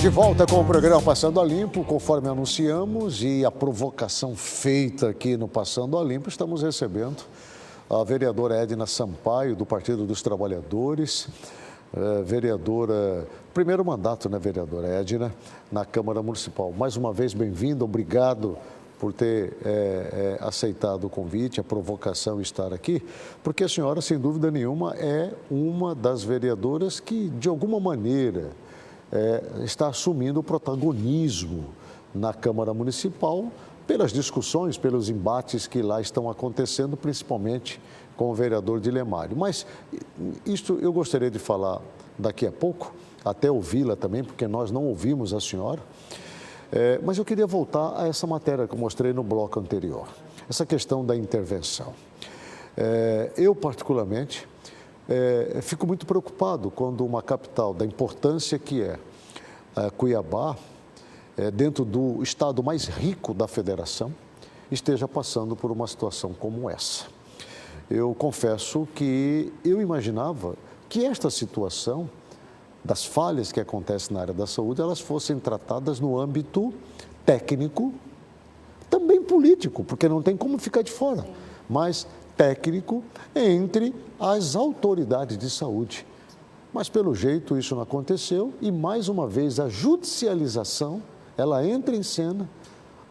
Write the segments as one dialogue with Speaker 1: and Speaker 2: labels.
Speaker 1: De volta com o programa Passando a Limpo, conforme anunciamos, e a provocação feita aqui no Passando a Limpo, estamos recebendo a vereadora Edna Sampaio, do Partido dos Trabalhadores, vereadora, primeiro mandato, né, vereadora Edna, na Câmara Municipal. Mais uma vez, bem-vinda, obrigado por ter aceitado o convite, a provocação estar aqui, porque a senhora, sem dúvida nenhuma, é uma das vereadoras que, de alguma maneira, está assumindo o protagonismo na Câmara Municipal pelas discussões, pelos embates que lá estão acontecendo, principalmente com o vereador Dilemário. Mas isto eu gostaria de falar daqui a pouco, até ouvi-la também, porque nós não ouvimos a senhora. Mas eu queria voltar a essa matéria que eu mostrei no bloco anterior, essa questão da intervenção. Eu, particularmente, fico muito preocupado quando uma capital da importância que é Cuiabá, dentro do estado mais rico da federação, esteja passando por uma situação como essa. Eu confesso que eu imaginava que esta situação das falhas que acontecem na área da saúde, elas fossem tratadas no âmbito técnico, também político, porque não tem como ficar de fora, mas técnico entre as autoridades de saúde. Mas, pelo jeito, isso não aconteceu e, mais uma vez, a judicialização, ela entra em cena,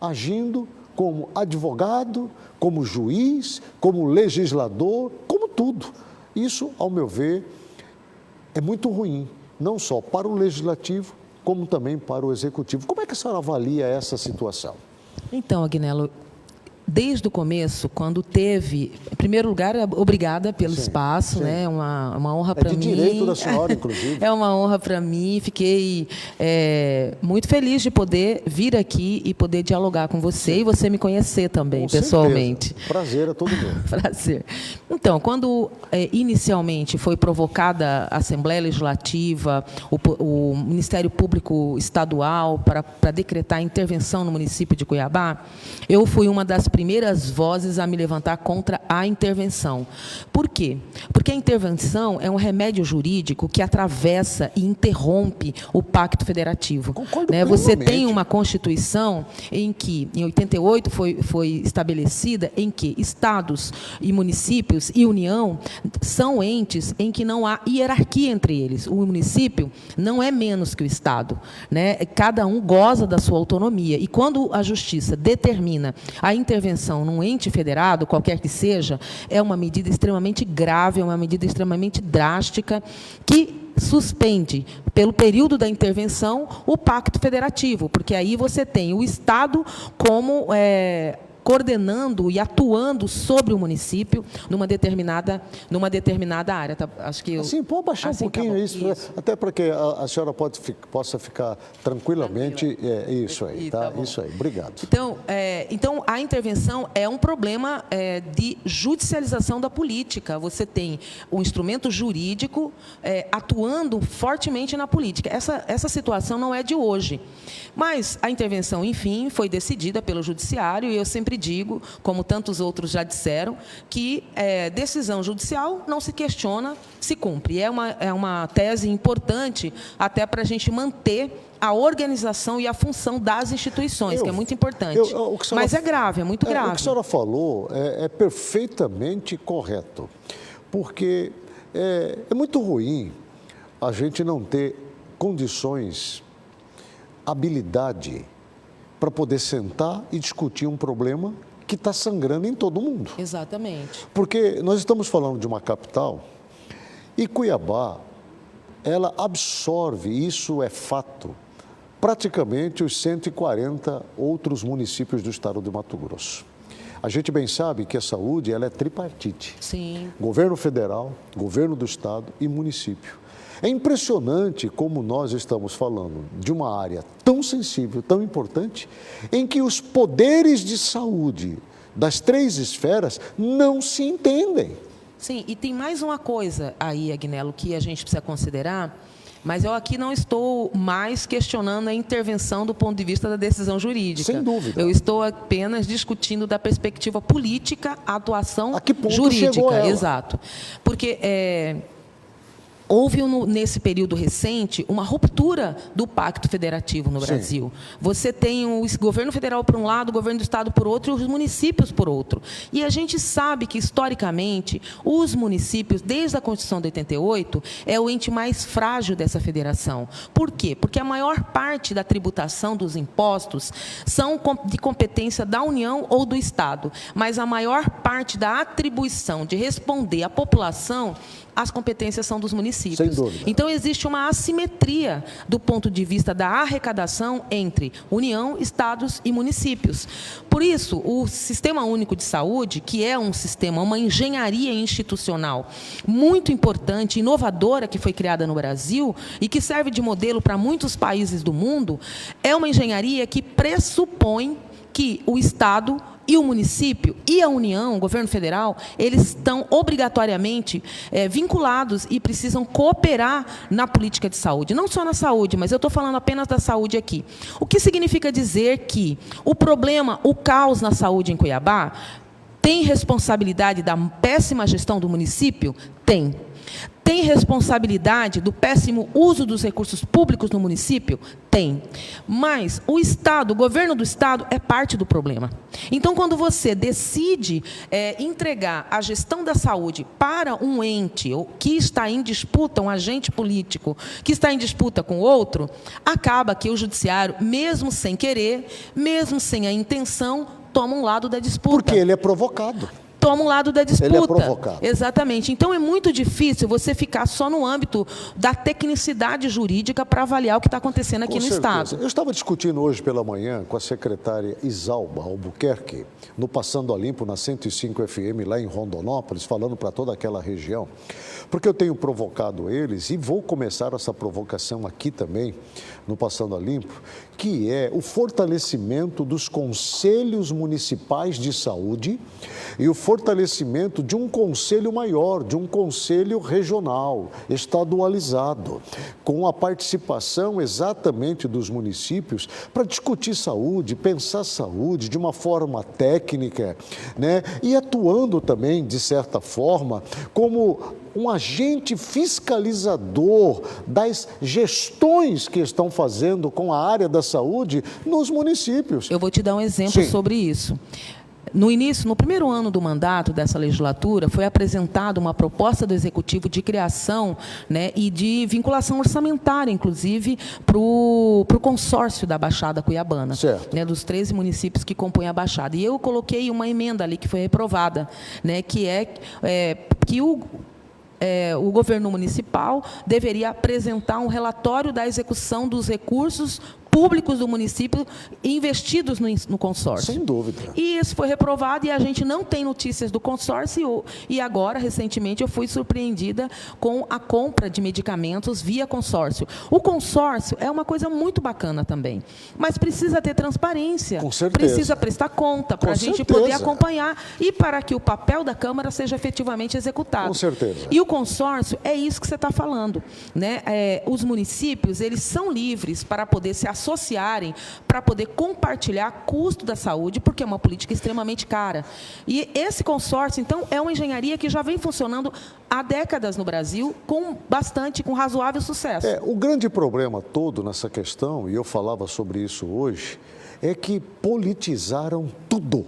Speaker 1: agindo como advogado, como juiz, como legislador, como tudo. Isso, ao meu ver, é muito ruim, não só para o legislativo, como também para o executivo. Como é que a senhora avalia essa situação?
Speaker 2: Então, Agnello, desde o começo, quando teve... Em primeiro lugar, obrigada pelo espaço, sim. Né? Uma honra para mim.
Speaker 1: É de direito da senhora, inclusive.
Speaker 2: É uma honra para mim. Fiquei muito feliz de poder vir aqui e poder dialogar com você, sim. E você me conhecer também, com pessoalmente.
Speaker 1: Certeza. Prazer é todo meu.
Speaker 2: Prazer. Então, quando inicialmente foi provocada a Assembleia Legislativa, o Ministério Público Estadual para decretar a intervenção no município de Cuiabá, eu fui uma das primeiras vozes a me levantar contra a intervenção. Por quê? Porque a intervenção é um remédio jurídico que atravessa e interrompe o pacto federativo.
Speaker 1: Concordo
Speaker 2: né? Você
Speaker 1: plenamente.
Speaker 2: tem uma Constituição em que, em 88, foi estabelecida em que estados e municípios e União são entes em que não há hierarquia entre eles. O município não é menos que o estado, né? Cada um goza da sua autonomia. E quando a Justiça determina a intervenção num ente federado, qualquer que seja, é uma medida extremamente grave, é uma medida extremamente drástica, que suspende, pelo período da intervenção, o pacto federativo, porque aí você tem o Estado como... coordenando e atuando sobre o município numa determinada área. Tá? Acho que
Speaker 1: assim, pode baixar um pouquinho isso, até para que a senhora possa ficar tranquilamente. Isso aí, tá? Isso aí, obrigado.
Speaker 2: Então, a intervenção é um problema de judicialização da política. Você tem um instrumento jurídico atuando fortemente na política. Essa situação não é de hoje. Mas a intervenção, enfim, foi decidida pelo Judiciário, e eu sempre digo, como tantos outros já disseram, que decisão judicial não se questiona, se cumpre. É uma tese importante até para a gente manter a organização e a função das instituições, que é muito importante. Mas é grave, é muito grave.
Speaker 1: O que a senhora falou é perfeitamente correto, porque é muito ruim a gente não ter condições, habilidade para poder sentar e discutir um problema que está sangrando em todo mundo.
Speaker 2: Exatamente.
Speaker 1: Porque nós estamos falando de uma capital e Cuiabá, ela absorve, isso é fato, praticamente os 140 outros municípios do estado de Mato Grosso. A gente bem sabe que a saúde ela é tripartite.
Speaker 2: Sim.
Speaker 1: Governo federal, governo do estado e município. É impressionante como nós estamos falando de uma área tão sensível, tão importante, em que os poderes de saúde das três esferas não se entendem.
Speaker 2: Sim, e tem mais uma coisa aí, Agnello, que a gente precisa considerar, mas eu aqui não estou mais questionando a intervenção do ponto de vista da decisão jurídica.
Speaker 1: Sem dúvida.
Speaker 2: Eu estou apenas discutindo da perspectiva política a atuação
Speaker 1: a que ponto
Speaker 2: jurídica.
Speaker 1: Chegou ela?
Speaker 2: Exato. Porque... houve, nesse período recente, uma ruptura do pacto federativo no Brasil. Você tem o governo federal por um lado, o governo do estado por outro, e os municípios por outro. E a gente sabe que, historicamente, os municípios, desde a Constituição de 88, é o ente mais frágil dessa federação. Por quê? Porque a maior parte da tributação dos impostos são de competência da União ou do Estado, mas a maior parte da atribuição de responder à população, as competências são dos municípios.
Speaker 1: Sem dúvida.
Speaker 2: Então, existe uma assimetria do ponto de vista da arrecadação entre União, Estados e municípios. Por isso, o Sistema Único de Saúde, que é um sistema, uma engenharia institucional muito importante, inovadora, que foi criada no Brasil e que serve de modelo para muitos países do mundo, é uma engenharia que pressupõe que o Estado e o município e a União, o governo federal, eles estão obrigatoriamente vinculados e precisam cooperar na política de saúde. Não só na saúde, mas eu estou falando apenas da saúde aqui. O que significa dizer que o problema, o caos na saúde em Cuiabá, tem responsabilidade da péssima gestão do município? Tem. Tem responsabilidade do péssimo uso dos recursos públicos no município? Tem. Mas o Estado, o governo do Estado, é parte do problema. Então, quando você decide entregar a gestão da saúde para um ente que está em disputa, um agente político que está em disputa com outro, acaba que o judiciário, mesmo sem querer, mesmo sem a intenção, toma um lado da disputa.
Speaker 1: Porque ele é provocado.
Speaker 2: Toma um lado da disputa.
Speaker 1: Ele é provocado.
Speaker 2: Exatamente. Então, é muito difícil você ficar só no âmbito da tecnicidade jurídica para avaliar o que está acontecendo aqui no Estado.
Speaker 1: Eu estava discutindo hoje pela manhã com a secretária Isalba Albuquerque, no Passando a Limpo, na 105 FM, lá em Rondonópolis, falando para toda aquela região, porque eu tenho provocado eles, e vou começar essa provocação aqui também, no Passando a Limpo, que é o fortalecimento dos conselhos municipais de saúde e o fortalecimento de um conselho maior, de um conselho regional, estadualizado, com a participação exatamente dos municípios para discutir saúde, pensar saúde de uma forma técnica, né? E atuando também, de certa forma, como um agente fiscalizador das gestões que estão fazendo com a área da saúde nos municípios.
Speaker 2: Eu vou te dar um exemplo sobre isso. No primeiro ano do mandato dessa legislatura, foi apresentada uma proposta do Executivo de criação, né, e de vinculação orçamentária, inclusive, para o consórcio da Baixada Cuiabana, né, dos 13 municípios que compõem a Baixada. E eu coloquei uma emenda ali que foi reprovada, né, que que o governo municipal deveria apresentar um relatório da execução dos recursos públicos do município investidos no consórcio.
Speaker 1: Sem dúvida.
Speaker 2: E isso foi reprovado e a gente não tem notícias do consórcio e agora, recentemente, eu fui surpreendida com a compra de medicamentos via consórcio. O consórcio é uma coisa muito bacana também, mas precisa ter transparência.
Speaker 1: Com certeza.
Speaker 2: Precisa prestar conta para a gente poder acompanhar e para que o papel da Câmara seja efetivamente executado.
Speaker 1: Com certeza.
Speaker 2: E o consórcio é isso que você está falando, né? Os municípios, eles são livres para poder se associarem, para poder compartilhar custo da saúde, porque é uma política extremamente cara. E esse consórcio, então, é uma engenharia que já vem funcionando há décadas no Brasil, com razoável sucesso.
Speaker 1: O grande problema todo nessa questão, e eu falava sobre isso hoje, é que politizaram tudo.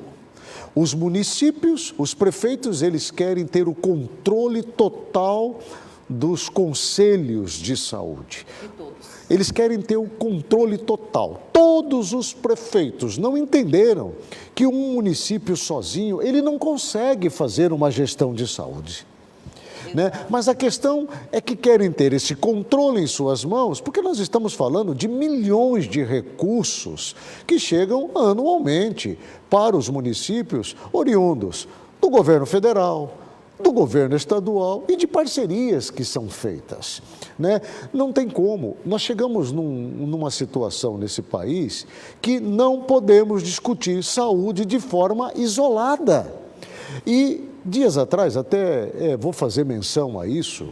Speaker 1: Os municípios, os prefeitos, eles querem ter o controle total dos conselhos de saúde. Eles querem ter o controle total. Todos os prefeitos não entenderam que um município sozinho, ele não consegue fazer uma gestão de saúde. Né? Mas a questão é que querem ter esse controle em suas mãos, porque nós estamos falando de milhões de recursos que chegam anualmente para os municípios oriundos do governo federal, do governo estadual e de parcerias que são feitas, né? Não tem como. Nós chegamos numa situação nesse país que não podemos discutir saúde de forma isolada. E dias atrás, até vou fazer menção a isso,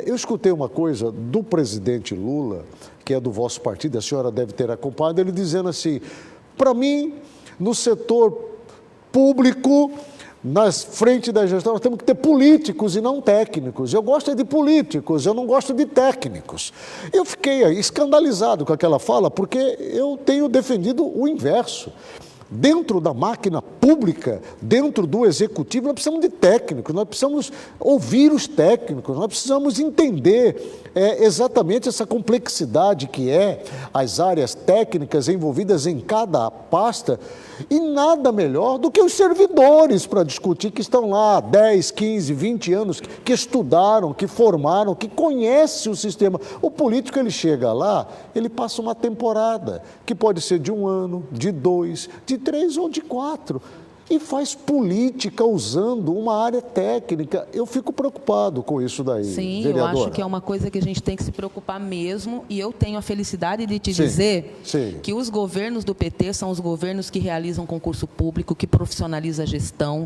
Speaker 1: eu escutei uma coisa do presidente Lula, que é do vosso partido, a senhora deve ter acompanhado, ele dizendo assim: para mim, no setor público, na frente da gestão, nós temos que ter políticos e não técnicos. Eu gosto de políticos, eu não gosto de técnicos. Eu fiquei escandalizado com aquela fala, porque eu tenho defendido o inverso. Dentro da máquina pública, dentro do executivo, nós precisamos de técnicos, nós precisamos ouvir os técnicos, nós precisamos entender exatamente essa complexidade que as áreas técnicas envolvidas em cada pasta, e nada melhor do que os servidores para discutir, que estão lá há 10, 15, 20 anos, que estudaram, que formaram, que conhecem o sistema. O político, ele chega lá, ele passa uma temporada, que pode ser de 1 ano, de 2, de 3 ou de 4, e faz política usando uma área técnica. Eu fico preocupado com isso daí,
Speaker 2: Sim,
Speaker 1: vereadora.
Speaker 2: eu acho que é uma coisa que a gente tem que se preocupar mesmo, e eu tenho a felicidade de te dizer que os governos do PT são os governos que realizam concurso público, que profissionaliza a gestão.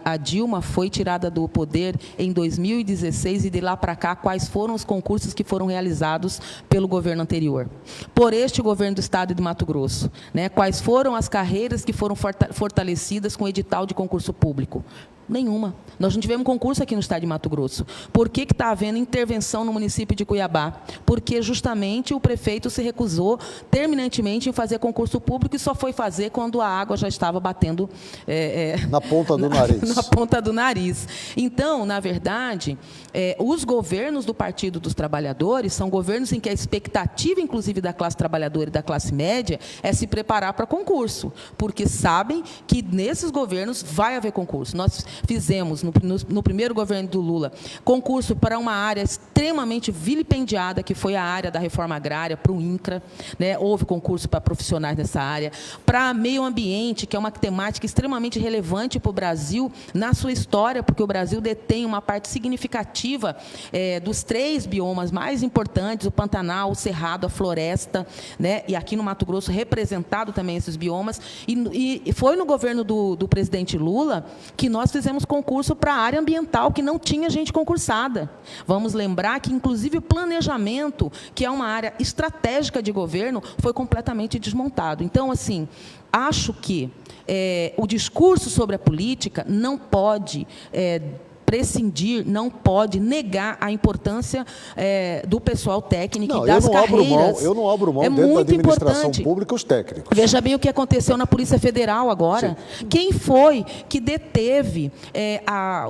Speaker 2: A Dilma foi tirada do poder em 2016, e de lá para cá, quais foram os concursos que foram realizados pelo governo anterior? Por este governo do Estado de Mato Grosso, né? Quais foram as carreiras que foram fortalecidas com edital de concurso público? Nenhuma. Nós não tivemos concurso aqui no estado de Mato Grosso. Por que está havendo intervenção no município de Cuiabá? Porque justamente o prefeito se recusou terminantemente em fazer concurso público, e só foi fazer quando a água já estava batendo
Speaker 1: na ponta do nariz.
Speaker 2: Na ponta do nariz. Então, na verdade, os governos do Partido dos Trabalhadores são governos em que a expectativa, inclusive, da classe trabalhadora e da classe média é se preparar para concurso, porque sabem que nesses governos vai haver concurso. Nós fizemos, no primeiro governo do Lula, concurso para uma área extremamente vilipendiada, que foi a área da reforma agrária, para o INCRA, né? Houve concurso para profissionais nessa área, para meio ambiente, que é uma temática extremamente relevante para o Brasil, na sua história, porque o Brasil detém uma parte significativa dos 3 biomas mais importantes, o Pantanal, o Cerrado, a floresta, né? E aqui no Mato Grosso, representado também esses biomas, e foi no governo do presidente Lula que nós fizemos concurso para a área ambiental, que não tinha gente concursada. Vamos lembrar que, inclusive, o planejamento, que é uma área estratégica de governo, foi completamente desmontado. Então, assim, acho que o discurso sobre a política não pode prescindir, não pode negar a importância do pessoal técnico e das carreiras.
Speaker 1: Eu não abro mão dentro da administração pública os técnicos.
Speaker 2: Veja bem o que aconteceu na Polícia Federal agora. Sim. Quem foi que deteve a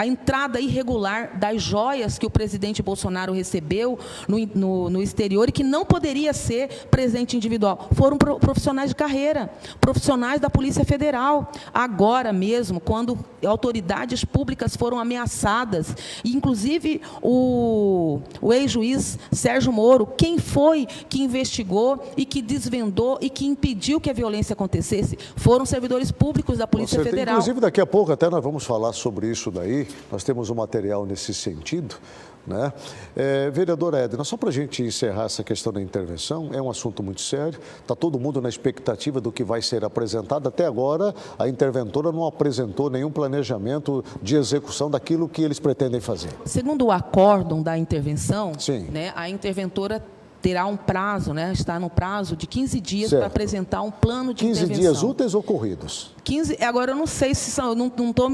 Speaker 2: entrada irregular das joias que o presidente Bolsonaro recebeu no exterior e que não poderia ser presente individual? Foram profissionais de carreira, profissionais da Polícia Federal. Agora mesmo, quando autoridades públicas foram ameaçadas, e inclusive o ex-juiz Sérgio Moro, quem foi que investigou e que desvendou e que impediu que a violência acontecesse? Foram servidores públicos da Polícia Federal.
Speaker 1: Inclusive, daqui a pouco até nós vamos falar sobre isso daí, nós temos um material nesse sentido, né? Vereadora Edna, só para a gente encerrar essa questão da intervenção, é um assunto muito sério, está todo mundo na expectativa do que vai ser apresentado. Até agora, a interventora não apresentou nenhum planejamento de execução daquilo que eles pretendem fazer.
Speaker 2: Segundo o acórdão da intervenção,
Speaker 1: sim,
Speaker 2: né, a interventora terá um prazo, né, está no prazo de 15 dias para apresentar um plano de
Speaker 1: 15
Speaker 2: intervenção.
Speaker 1: 15 dias úteis ou corridos?
Speaker 2: 15, agora eu não sei se são, não estou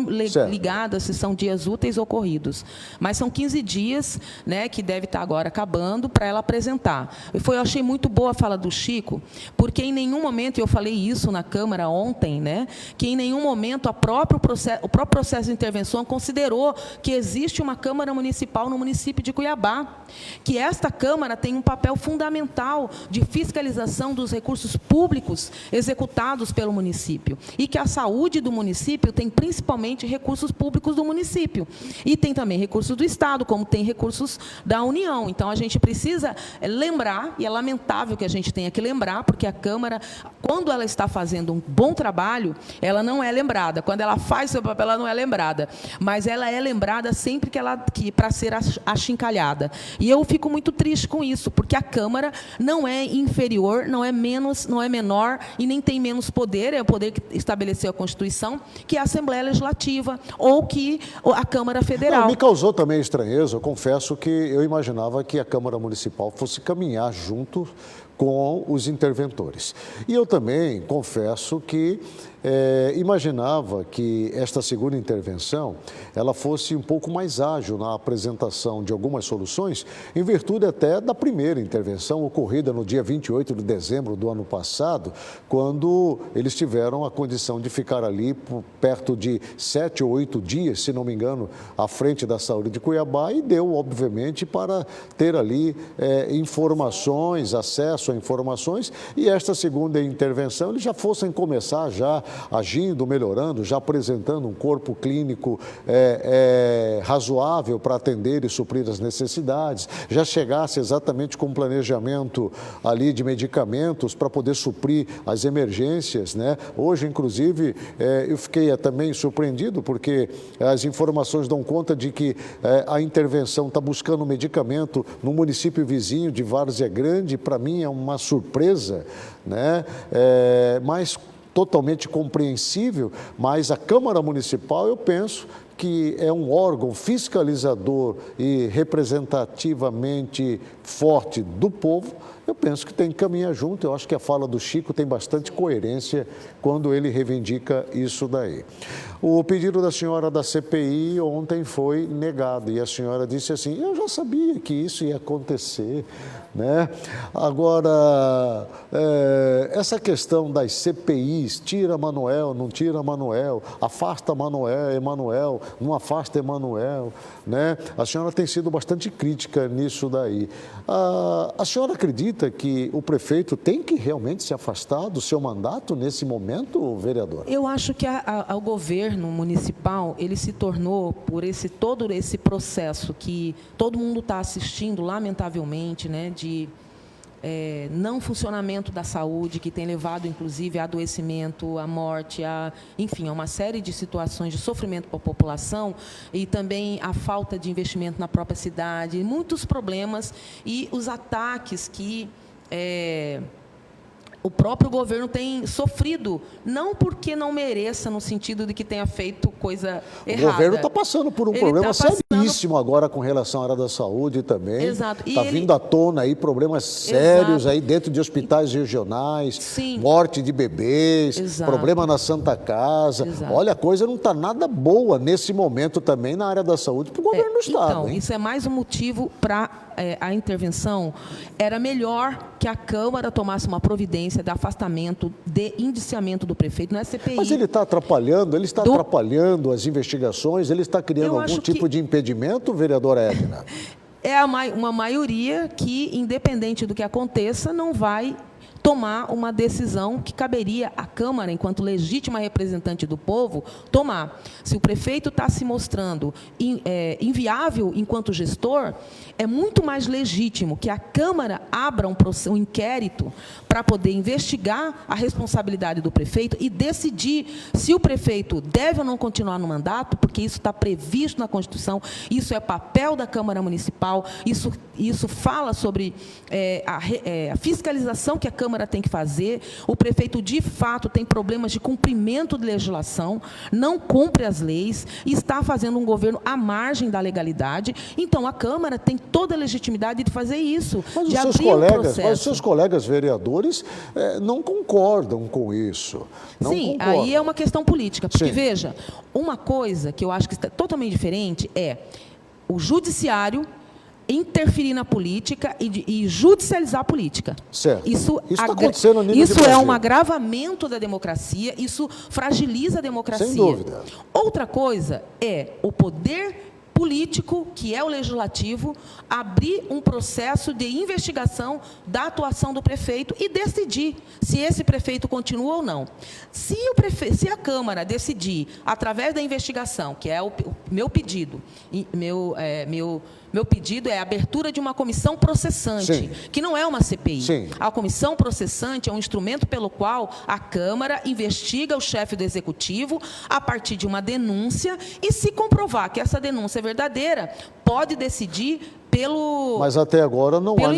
Speaker 2: ligada se são dias úteis ou corridos, mas são 15 dias, né, que deve estar agora acabando para ela apresentar. Eu achei muito boa a fala do Chico, porque em nenhum momento, eu falei isso na Câmara ontem, né, que em nenhum momento o próprio processo de intervenção considerou que existe uma Câmara Municipal no município de Cuiabá, que esta Câmara tem um papel fundamental de fiscalização dos recursos públicos executados pelo município, e que a saúde do município tem principalmente recursos públicos do município, e tem também recursos do Estado, como tem recursos da União. Então, a gente precisa lembrar, e é lamentável que a gente tenha que lembrar, porque a Câmara, quando ela está fazendo um bom trabalho, ela não é lembrada. Quando ela faz seu papel, ela não é lembrada, mas ela é lembrada sempre que para ser achincalhada. E eu fico muito triste com isso, porque a Câmara não é inferior, não é menos, não é menor e nem tem menos poder, é o poder que estabeleceu a Constituição, que é a Assembleia Legislativa ou que a Câmara Federal.
Speaker 1: Não, me causou também estranheza, eu confesso que eu imaginava que a Câmara Municipal fosse caminhar junto com os interventores. E eu também confesso que imaginava que esta segunda intervenção ela fosse um pouco mais ágil na apresentação de algumas soluções, em virtude até da primeira intervenção ocorrida no dia 28 de dezembro do ano passado, quando eles tiveram a condição de ficar ali por perto de 7 ou 8 dias, se não me engano, à frente da saúde de Cuiabá, e deu, obviamente, para ter ali informações, acesso a informações, e esta segunda intervenção eles já fossem começar já agindo, melhorando, já apresentando um corpo clínico razoável para atender e suprir as necessidades, já chegasse exatamente com um planejamento ali de medicamentos para poder suprir as emergências, né? Hoje, inclusive, eu fiquei também surpreendido porque as informações dão conta de que a intervenção está buscando medicamento no município vizinho de Várzea Grande. Para mim é uma surpresa, né? Mas totalmente compreensível, mas a Câmara Municipal, eu penso que é um órgão fiscalizador e representativamente forte do povo, eu penso que tem que caminhar junto. Eu acho que a fala do Chico tem bastante coerência quando ele reivindica isso daí. O pedido da senhora da CPI ontem foi negado e a senhora disse assim, eu já sabia que isso ia acontecer, né? Agora, essa questão das CPIs, tira Manoel, não tira Manoel, afasta Manoel, Emanuel, não afasta Emanuel, né? A senhora tem sido bastante crítica nisso daí. A senhora acredita que o prefeito tem que realmente se afastar do seu mandato nesse momento, vereador?
Speaker 2: Eu acho que o governo municipal, ele se tornou, por todo esse processo que todo mundo está assistindo, lamentavelmente, né, de não funcionamento da saúde, que tem levado, inclusive, a adoecimento, a morte, enfim, a uma série de situações de sofrimento para a população e também a falta de investimento na própria cidade, muitos problemas e os ataques que o próprio governo tem sofrido, não porque não mereça, no sentido de que tenha feito coisa errada.
Speaker 1: O governo está passando por um problema seríssimo agora com relação à área da saúde também.
Speaker 2: Exato.
Speaker 1: Está vindo à tona aí problemas sérios aí dentro de hospitais regionais,
Speaker 2: sim,
Speaker 1: morte de bebês,
Speaker 2: exato,
Speaker 1: problema na Santa Casa.
Speaker 2: Exato.
Speaker 1: Olha, a coisa não está nada boa nesse momento também na área da saúde para o governo do Estado.
Speaker 2: Então, isso é mais um motivo para a intervenção. Era melhor que a Câmara tomasse uma providência de afastamento, de indiciamento do prefeito, não é CPI.
Speaker 1: Mas ele está atrapalhando, atrapalhando as investigações, ele está criando algum tipo de impedimento, vereadora Edna?
Speaker 2: É uma maioria que, independente do que aconteça, não vai tomar uma decisão que caberia à Câmara, enquanto legítima representante do povo, tomar. Se o prefeito está se mostrando inviável enquanto gestor, é muito mais legítimo que a Câmara abra um inquérito para poder investigar a responsabilidade do prefeito e decidir se o prefeito deve ou não continuar no mandato, porque isso está previsto na Constituição, isso é papel da Câmara Municipal, isso fala sobre a fiscalização que a Câmara tem que fazer. O prefeito, de fato, tem problemas de cumprimento de legislação, não cumpre as leis e está fazendo um governo à margem da legalidade. Então, a Câmara tem toda a legitimidade de fazer isso,
Speaker 1: mas
Speaker 2: de abrir um processo.
Speaker 1: Mas os seus colegas vereadores não concordam com isso.
Speaker 2: Sim,
Speaker 1: concordam.
Speaker 2: Aí é uma questão política. Porque,
Speaker 1: sim,
Speaker 2: veja, uma coisa que eu acho que está totalmente diferente é o judiciário interferir na política e judicializar a política.
Speaker 1: Certo.
Speaker 2: Isso
Speaker 1: está acontecendo a nível
Speaker 2: Isso
Speaker 1: de Brasil.
Speaker 2: É um agravamento da democracia, isso fragiliza a democracia.
Speaker 1: Sem dúvida.
Speaker 2: Outra coisa é o poder político, que é o legislativo, abrir um processo de investigação da atuação do prefeito e decidir se esse prefeito continua ou não. Se a Câmara decidir, através da investigação, que é o meu pedido, meu pedido é a abertura de uma comissão processante, sim, que não é uma CPI.
Speaker 1: Sim.
Speaker 2: A comissão processante é um instrumento pelo qual a Câmara investiga o chefe do Executivo a partir de uma denúncia e, se comprovar que essa denúncia é verdadeira, pode decidir pelo...
Speaker 1: Mas até agora não há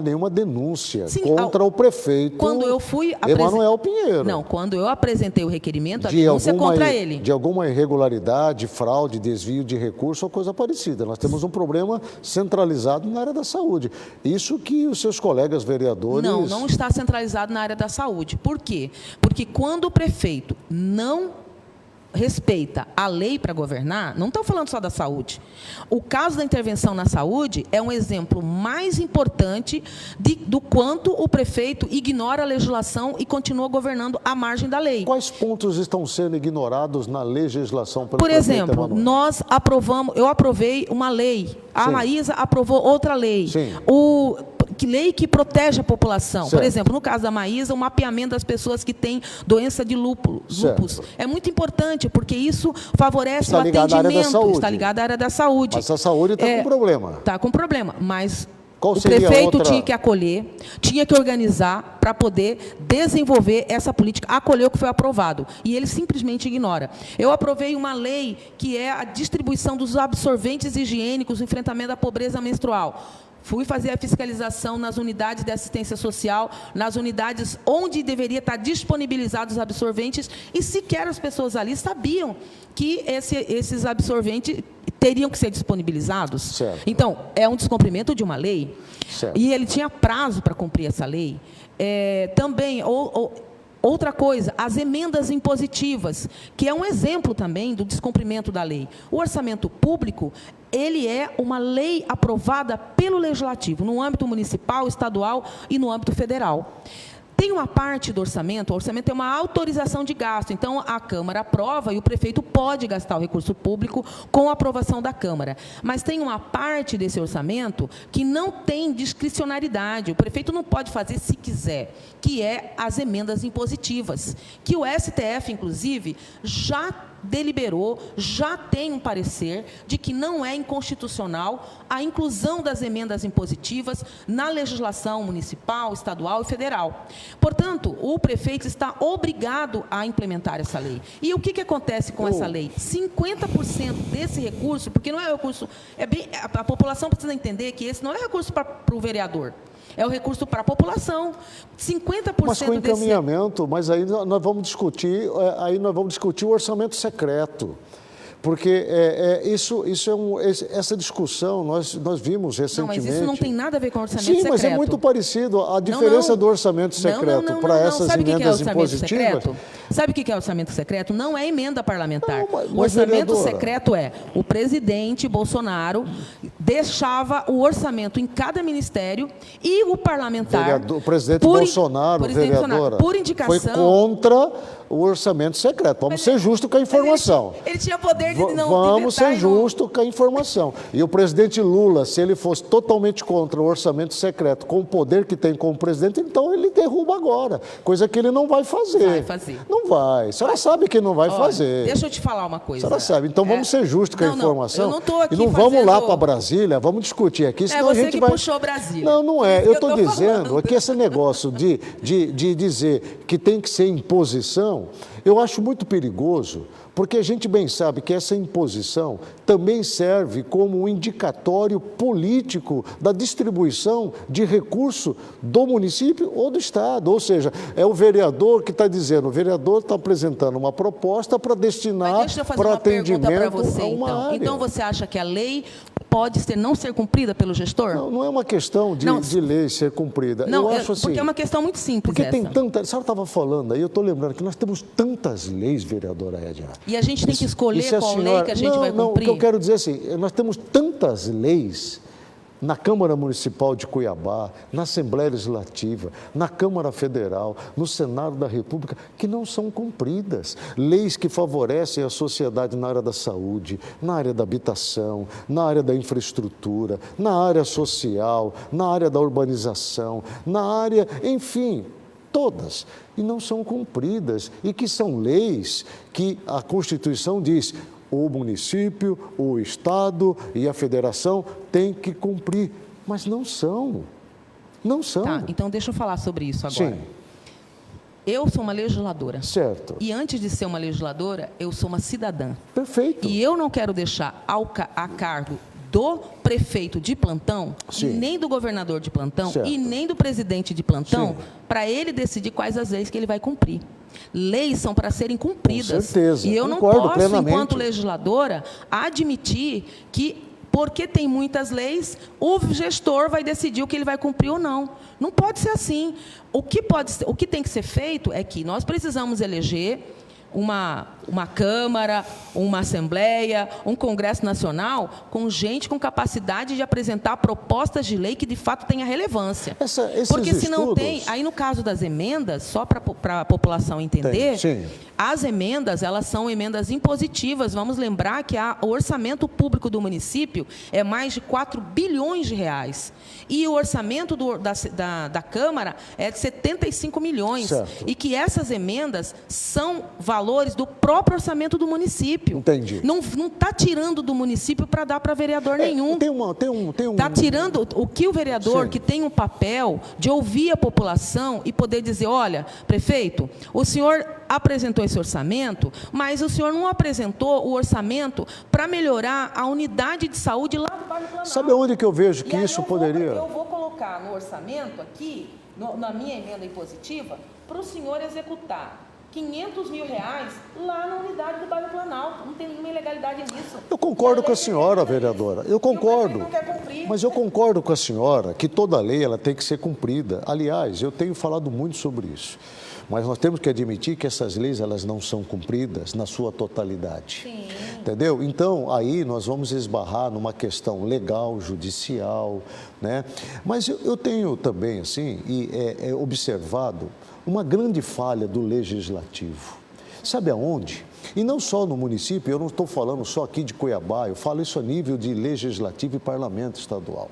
Speaker 1: nenhuma denúncia
Speaker 2: Sim,
Speaker 1: contra o prefeito
Speaker 2: quando eu fui
Speaker 1: Emanuel Pinheiro.
Speaker 2: Não, quando eu apresentei o requerimento, a denúncia contra ele.
Speaker 1: De alguma irregularidade, fraude, desvio de recurso ou coisa parecida. Nós temos um problema centralizado na área da saúde. Isso que os seus colegas vereadores...
Speaker 2: Não está centralizado na área da saúde. Por quê? Porque quando o prefeito não respeita a lei para governar, não estou falando só da saúde. O caso da intervenção na saúde é um exemplo mais importante do quanto o prefeito ignora a legislação e continua governando à margem da lei.
Speaker 1: Quais pontos estão sendo ignorados na legislação pelo
Speaker 2: Por
Speaker 1: prefeito
Speaker 2: exemplo,
Speaker 1: Emanuel?
Speaker 2: eu aprovei uma lei, a Maísa aprovou outra lei.
Speaker 1: Sim.
Speaker 2: Lei que protege a população.
Speaker 1: Certo.
Speaker 2: Por exemplo, no caso da Maísa, o mapeamento das pessoas que têm doença de lúpus. É muito importante, porque isso favorece o atendimento. Está ligado à área da saúde.
Speaker 1: Mas a saúde está com problema.
Speaker 2: Está com problema, mas
Speaker 1: Qual
Speaker 2: o
Speaker 1: seria
Speaker 2: prefeito
Speaker 1: outra...
Speaker 2: tinha que acolher, tinha que organizar para poder desenvolver essa política, acolher o que foi aprovado. E ele simplesmente ignora. Eu aprovei uma lei que é a distribuição dos absorventes higiênicos no enfrentamento da pobreza menstrual. Fui fazer a fiscalização nas unidades de assistência social, nas unidades onde deveria estar disponibilizados os absorventes, e sequer as pessoas ali sabiam que esses absorventes teriam que ser disponibilizados.
Speaker 1: Certo.
Speaker 2: Então, é um descumprimento de uma lei,
Speaker 1: certo.
Speaker 2: E ele tinha prazo para cumprir essa lei. Outra coisa, as emendas impositivas, que é um exemplo também do descumprimento da lei. O orçamento público, ele é uma lei aprovada pelo Legislativo, no âmbito municipal, estadual e no âmbito federal. Tem uma parte do orçamento, o orçamento é uma autorização de gasto, então a Câmara aprova e o prefeito pode gastar o recurso público com a aprovação da Câmara. Mas tem uma parte desse orçamento que não tem discricionariedade, o prefeito não pode fazer se quiser, que é as emendas impositivas, que o STF, inclusive, já deliberou, já tem um parecer de que não é inconstitucional a inclusão das emendas impositivas na legislação municipal, estadual e federal. Portanto, o prefeito está obrigado a implementar essa lei. E o que acontece com essa lei? 50% desse recurso, porque não é recurso, a população precisa entender que esse não é recurso para o vereador. É o recurso para a população. 50%
Speaker 1: mas com encaminhamento, mas aí nós vamos discutir, o orçamento secreto. Porque essa discussão nós vimos recentemente...
Speaker 2: Não, mas isso não tem nada a ver com o orçamento secreto.
Speaker 1: Sim, mas é muito parecido. A diferença do orçamento secreto para essas emendas impositivas...
Speaker 2: Sabe o que é orçamento secreto? Não é emenda parlamentar. O orçamento secreto é o presidente Bolsonaro deixava o orçamento em cada ministério e o parlamentar...
Speaker 1: O presidente Bolsonaro, vereadora,
Speaker 2: por indicação...
Speaker 1: foi contra o orçamento secreto. Vamos ser justos com a informação.
Speaker 2: Ele tinha poder de não...
Speaker 1: Vamos ser justos com a informação. E o presidente Lula, se ele fosse totalmente contra o orçamento secreto, com o poder que tem como presidente, então ele derruba agora. Coisa que ele não vai fazer.
Speaker 2: Vai fazer.
Speaker 1: Não vai. A senhora sabe que não vai fazer.
Speaker 2: Deixa eu te falar uma coisa.
Speaker 1: A senhora sabe. Então vamos ser justos com a informação.
Speaker 2: Eu não estou aqui
Speaker 1: e não vamos lá para Brasília, vamos discutir aqui, senão a gente vai...
Speaker 2: puxou Brasília.
Speaker 1: Não é. Eu estou dizendo que esse negócio de dizer que tem que ser imposição, eu acho muito perigoso, porque a gente bem sabe que essa imposição também serve como um indicatório político da distribuição de recurso do município ou do Estado. Ou seja, é o vereador que está dizendo, o vereador está apresentando uma proposta para destinar para atendimento a uma área.
Speaker 2: Então você acha que a lei pode não ser cumprida pelo gestor?
Speaker 1: Não é uma questão de lei ser cumprida.
Speaker 2: Não,
Speaker 1: eu acho assim,
Speaker 2: porque é uma questão muito simples.
Speaker 1: Porque tem tanta... A senhora estava falando aí, eu estou lembrando que nós temos tantas leis, vereadora Edna.
Speaker 2: E a gente tem que escolher qual lei que a gente vai cumprir?
Speaker 1: Não, o que eu quero dizer assim, nós temos tantas leis na Câmara Municipal de Cuiabá, na Assembleia Legislativa, na Câmara Federal, no Senado da República, que não são cumpridas. Leis que favorecem a sociedade na área da saúde, na área da habitação, na área da infraestrutura, na área social, na área da urbanização, na área, enfim, todas, e não são cumpridas, e que são leis que a Constituição diz: o município, o Estado e a Federação têm que cumprir, mas não são. Não são.
Speaker 2: Tá, então deixa eu falar sobre isso agora.
Speaker 1: Sim.
Speaker 2: Eu sou uma legisladora.
Speaker 1: Certo.
Speaker 2: E antes de ser uma legisladora, eu sou uma cidadã.
Speaker 1: Perfeito.
Speaker 2: E eu não quero deixar a cargo do prefeito de plantão, nem do governador de plantão,
Speaker 1: certo,
Speaker 2: e nem do presidente de plantão, para ele decidir quais as leis que ele vai cumprir. Leis são para serem cumpridas.
Speaker 1: Com certeza.
Speaker 2: E eu não
Speaker 1: Concordo
Speaker 2: posso,
Speaker 1: plenamente,
Speaker 2: enquanto legisladora, admitir que, porque tem muitas leis, o gestor vai decidir o que ele vai cumprir ou não. Não pode ser assim. O que tem que ser feito é que nós precisamos eleger uma Câmara, uma Assembleia, um Congresso Nacional com gente com capacidade de apresentar propostas de lei que, de fato, tenha relevância. Porque, se não tem... Aí, no caso das emendas, só para a população entender, as emendas, elas são emendas impositivas. Vamos lembrar que o orçamento público do município é mais de 4 bilhões de reais. E o orçamento da Câmara é de 75 milhões.
Speaker 1: Certo.
Speaker 2: E que essas emendas são valores do próprio orçamento do município.
Speaker 1: Entendi.
Speaker 2: Não está tirando do município para dar para vereador nenhum. Está tirando o que o vereador, que tem um papel de ouvir a população e poder dizer, olha, prefeito, o senhor apresentou esse orçamento, mas o senhor não apresentou o orçamento para melhorar a unidade de saúde lá do bairro Planalto.
Speaker 1: Sabe onde que eu vejo que isso poderia...
Speaker 2: Eu vou colocar no orçamento aqui, na minha emenda impositiva, para o senhor executar 500 mil reais lá na unidade do bairro Planalto. Não tem nenhuma ilegalidade nisso.
Speaker 1: Eu concordo com a senhora, vereadora. Eu concordo. Mas eu concordo com a senhora que toda lei ela tem que ser cumprida. Aliás, eu tenho falado muito sobre isso. Mas nós temos que admitir que essas leis elas não são cumpridas na sua totalidade.
Speaker 2: Sim.
Speaker 1: Entendeu? Então, aí nós vamos esbarrar numa questão legal, judicial, né? Mas eu tenho também, assim, observado uma grande falha do legislativo. Sabe aonde? E não só no município, eu não estou falando só aqui de Cuiabá, eu falo isso a nível de legislativo e parlamento estadual.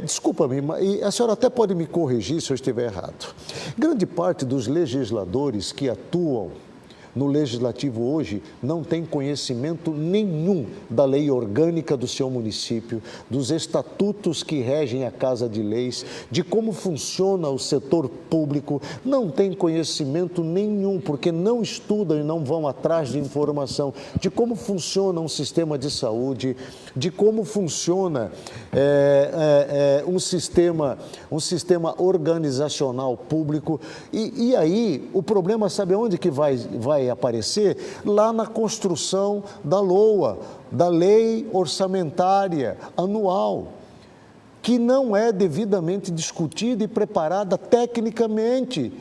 Speaker 1: Desculpa-me, a senhora até pode me corrigir se eu estiver errado. Grande parte dos legisladores que atuam no legislativo hoje não tem conhecimento nenhum da lei orgânica do seu município, dos estatutos que regem a Casa de Leis, de como funciona o setor público, não tem conhecimento nenhum, porque não estudam e não vão atrás de informação de como funciona um sistema de saúde, de como funciona um sistema organizacional público. E aí, o problema, sabe onde que vai aparecer? Lá na construção da LOA, da Lei Orçamentária Anual, que não é devidamente discutida e preparada tecnicamente,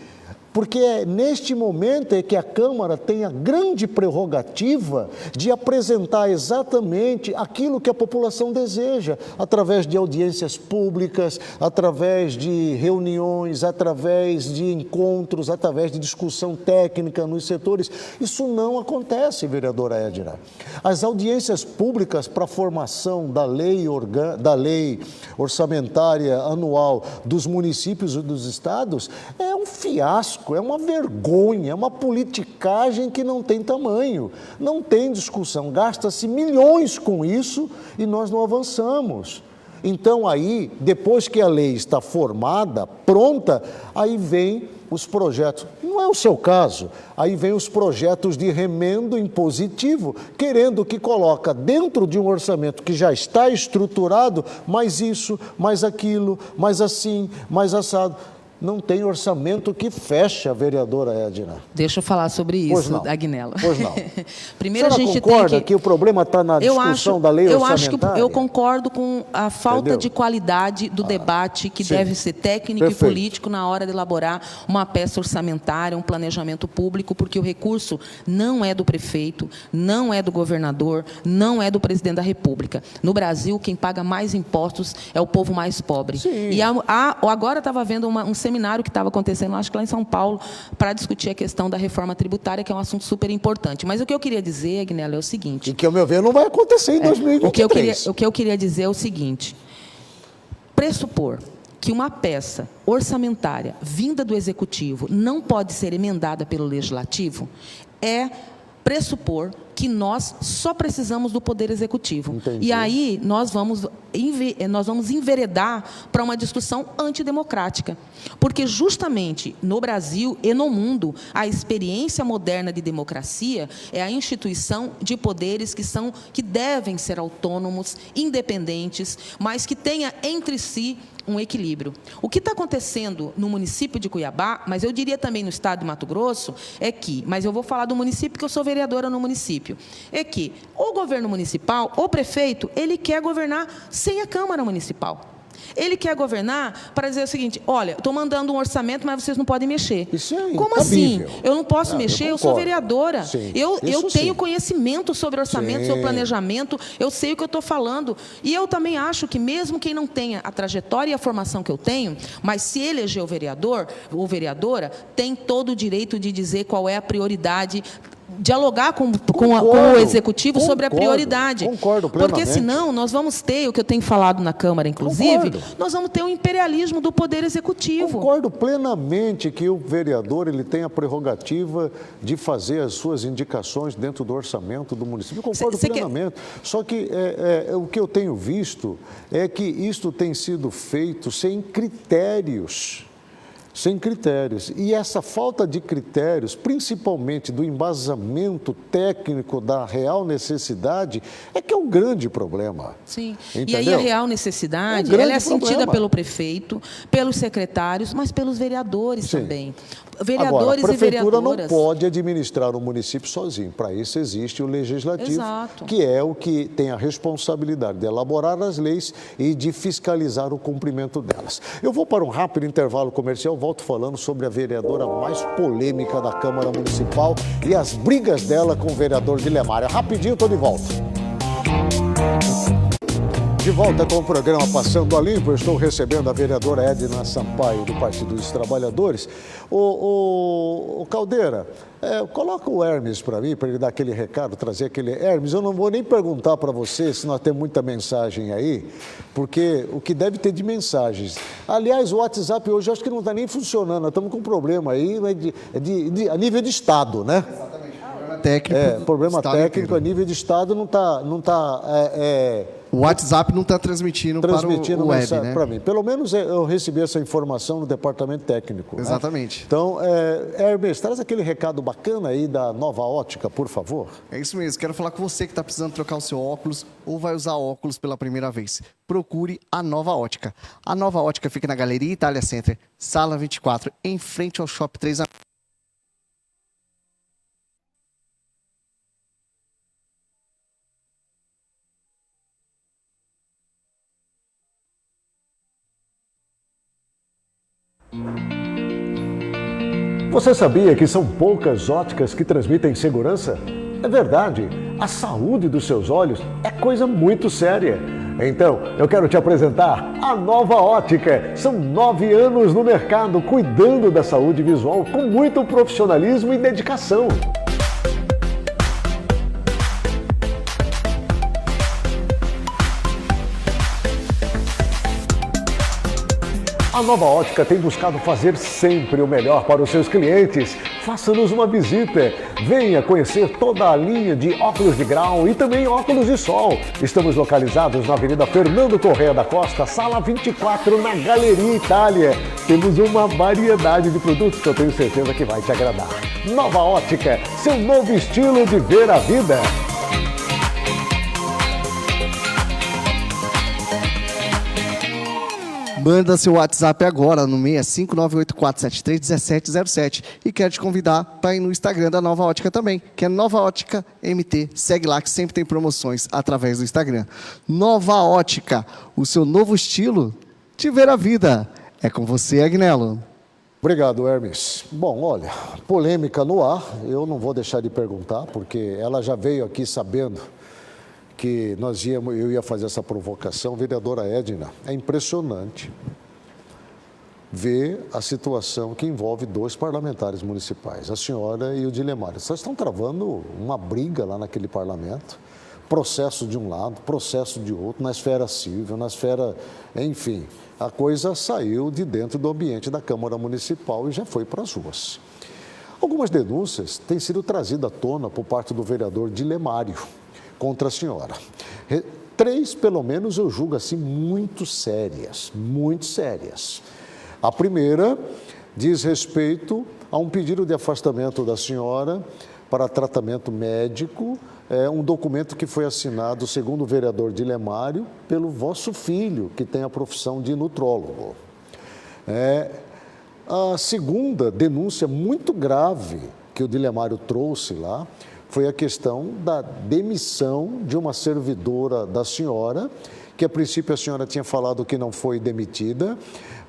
Speaker 1: porque neste momento é que a Câmara tem a grande prerrogativa de apresentar exatamente aquilo que a população deseja, através de audiências públicas, através de reuniões, através de encontros, através de discussão técnica nos setores. Isso não acontece, vereadora Edna. As audiências públicas para a formação da lei orçamentária anual dos municípios e dos estados é um fiasco. É uma vergonha, é uma politicagem que não tem tamanho, não tem discussão, gasta-se milhões com isso e nós não avançamos. Então aí, depois que a lei está formada, pronta, aí vem os projetos, não é o seu caso, aí vem os projetos de remendo impositivo, querendo que coloca dentro de um orçamento que já está estruturado, mais isso, mais aquilo, mais assim, mais assado. Não tem orçamento que fecha, vereadora Edna.
Speaker 2: Deixa eu falar sobre isso, Agnello.
Speaker 1: Pois não.
Speaker 2: Primeiro, a gente
Speaker 1: concorda
Speaker 2: tem
Speaker 1: que o problema está na discussão da lei orçamentária?
Speaker 2: Eu concordo com a falta de qualidade do debate que deve ser técnico e político na hora de elaborar uma peça orçamentária, um planejamento público, porque o recurso não é do prefeito, não é do governador, não é do presidente da República. No Brasil, quem paga mais impostos é o povo mais pobre.
Speaker 1: Sim.
Speaker 2: E agora estava vendo um seminário que estava acontecendo, acho que lá em São Paulo, para discutir a questão da reforma tributária, que é um assunto super importante. Mas o que eu queria dizer, Agnello, é o seguinte...
Speaker 1: E que, ao meu ver, não vai acontecer em 2023.
Speaker 2: O que eu queria dizer é o seguinte: pressupor que uma peça orçamentária vinda do Executivo não pode ser emendada pelo Legislativo é pressupor que nós só precisamos do Poder Executivo.
Speaker 1: Entendi.
Speaker 2: E aí nós vamos enveredar para uma discussão antidemocrática. Porque justamente no Brasil e no mundo, a experiência moderna de democracia é a instituição de poderes que devem ser autônomos, independentes, mas que tenha entre si um equilíbrio. O que está acontecendo no município de Cuiabá, mas eu diria também no estado de Mato Grosso, é que, mas eu vou falar do município porque eu sou vereadora no município, é que o governo municipal, o prefeito, ele quer governar sem a Câmara Municipal. Ele quer governar para dizer o seguinte: olha, estou mandando um orçamento, mas vocês não podem mexer.
Speaker 1: Isso é
Speaker 2: Como assim? Eu não posso
Speaker 1: eu
Speaker 2: mexer? Eu
Speaker 1: concordo.
Speaker 2: sou vereadora.
Speaker 1: Sim,
Speaker 2: Eu
Speaker 1: isso
Speaker 2: tenho
Speaker 1: sim.
Speaker 2: conhecimento sobre orçamento,
Speaker 1: Sim.
Speaker 2: sobre planejamento, eu sei o que eu estou falando. E eu também acho que mesmo quem não tenha a trajetória e a formação que eu tenho, mas se eleger o vereador ou vereadora, tem todo o direito de dizer qual é a prioridade, dialogar com o Executivo sobre a prioridade.
Speaker 1: Concordo plenamente.
Speaker 2: Porque senão nós vamos ter, o que eu tenho falado na Câmara, inclusive, nós vamos ter um imperialismo do Poder Executivo.
Speaker 1: Concordo plenamente que o vereador ele tem a prerrogativa de fazer as suas indicações dentro do orçamento do município. Eu concordo plenamente. Só que o que eu tenho visto é que isto tem sido feito sem critérios. Sem critérios. E essa falta de critérios, principalmente do embasamento técnico da real necessidade, é que é um grande problema.
Speaker 2: Sim.
Speaker 1: Entendeu?
Speaker 2: E aí a real necessidade, ela é sentida pelo prefeito, pelos secretários, mas pelos vereadores também. Vereadores
Speaker 1: Agora, a prefeitura
Speaker 2: e vereadoras.
Speaker 1: não pode administrar o município sozinho. Para isso existe o legislativo,
Speaker 2: Exato.
Speaker 1: que é o que tem a responsabilidade de elaborar as leis e de fiscalizar o cumprimento delas. Eu vou para um rápido intervalo comercial, volto falando sobre a vereadora mais polêmica da Câmara Municipal e as brigas dela com o vereador Guilherme. Rapidinho, estou de volta. De volta com o programa Passando a Limpo, eu estou recebendo a vereadora Edna Sampaio, do Partido dos Trabalhadores. O Caldeira, coloca o Hermes para mim, para ele dar aquele recado, trazer aquele... Hermes, eu não vou nem perguntar para você se nós temos muita mensagem aí, porque o que deve ter de mensagens... Aliás, o WhatsApp hoje eu acho que não está nem funcionando, nós estamos com um problema aí a nível de Estado, né?
Speaker 3: Exatamente. Problema técnico
Speaker 1: a nível de Estado não está...
Speaker 3: O WhatsApp não está transmitindo para o web, né?
Speaker 1: Para mim. Pelo menos eu recebi essa informação no departamento técnico.
Speaker 3: Exatamente.
Speaker 1: Né? Então, Hermes, traz aquele recado bacana aí da Nova Ótica, por favor.
Speaker 3: É isso mesmo. Quero falar com você que está precisando trocar o seu óculos ou vai usar óculos pela primeira vez. Procure a Nova Ótica. A Nova Ótica fica na Galeria Itália Center, sala 24, em frente ao Shopping 3 Amigos.
Speaker 1: Você sabia que são poucas óticas que transmitem segurança? É verdade, a saúde dos seus olhos é coisa muito séria. Então, eu quero te apresentar a Nova Ótica. São 9 anos no mercado, cuidando da saúde visual com muito profissionalismo e dedicação. A Nova Ótica tem buscado fazer sempre o melhor para os seus clientes. Faça-nos uma visita. Venha conhecer toda a linha de óculos de grau e também óculos de sol. Estamos localizados na Avenida Fernando Correia da Costa, sala 24, na Galeria Itália. Temos uma variedade de produtos que eu tenho certeza que vai te agradar. Nova Ótica, seu novo estilo de ver a vida.
Speaker 3: Manda seu WhatsApp agora no 65984731707 e quero te convidar para ir no Instagram da Nova Ótica também, que é Nova Ótica MT. Segue lá que sempre tem promoções através do Instagram. Nova Ótica, o seu novo estilo de ver a vida. É com você, Agnello.
Speaker 1: Obrigado, Hermes. Bom, olha, polêmica no ar, eu não vou deixar de perguntar, porque ela já veio aqui sabendo que eu ia fazer essa provocação. Vereadora Edna, é impressionante ver a situação que envolve 2 parlamentares municipais, a senhora e o Dilemário. Vocês estão travando uma briga lá naquele parlamento, processo de um lado, processo de outro, na esfera civil, na esfera... Enfim, a coisa saiu de dentro do ambiente da Câmara Municipal e já foi para as ruas. Algumas denúncias têm sido trazidas à tona por parte do vereador Dilemário contra a senhora. 3, pelo menos, eu julgo assim, muito sérias, muito sérias. A primeira diz respeito a um pedido de afastamento da senhora para tratamento médico, um documento que foi assinado, segundo o vereador Dilemário, pelo vosso filho, que tem a profissão de nutrólogo. A segunda denúncia muito grave que o Dilemário trouxe lá foi a questão da demissão de uma servidora da senhora, que a princípio a senhora tinha falado que não foi demitida,